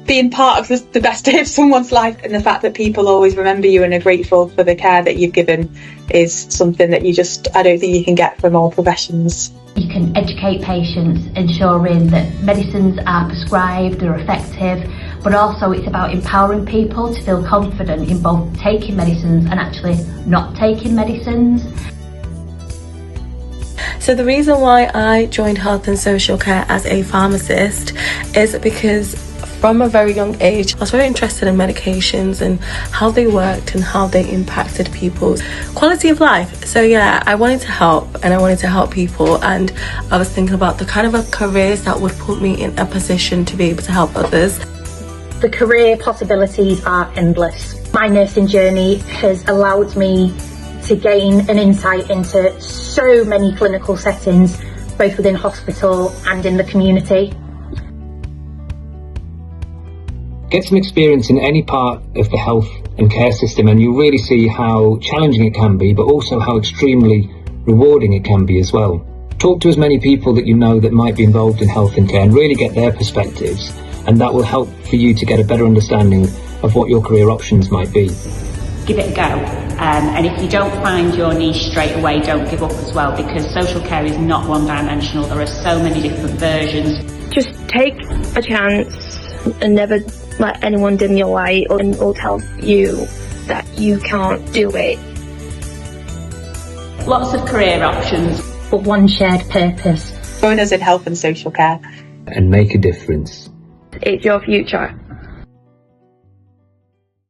being part of the best day of someone's life, and the fact that people always remember you and are grateful for the care that you've given is something that I don't think you can get from all professions. You can educate patients, ensuring that medicines are prescribed, they're effective, but also it's about empowering people to feel confident in both taking medicines and actually not taking medicines. So the reason why I joined health and social care as a pharmacist is because from a very young age I was very interested in medications and how they worked and how they impacted people's quality of life. So yeah, I wanted to help, and I wanted to help people, and I was thinking about the kind of careers that would put me in a position to be able to help others. The career possibilities are endless. My nursing journey has allowed me to gain an insight into so many clinical settings, both within hospital and in the community. Get some experience in any part of the health and care system and you'll really see how challenging it can be, but also how extremely rewarding it can be as well. Talk to as many people that you know that might be involved in health and care and really get their perspectives, and that will help for you to get a better understanding of what your career options might be. Give it a go, and if you don't find your niche straight away, don't give up as well, because social care is not one-dimensional. There are so many different versions. Just take a chance and never let anyone dim your light or tell you that you can't do it. Lots of career options, but one shared purpose. Join us in health and social care and make a difference. It's your future.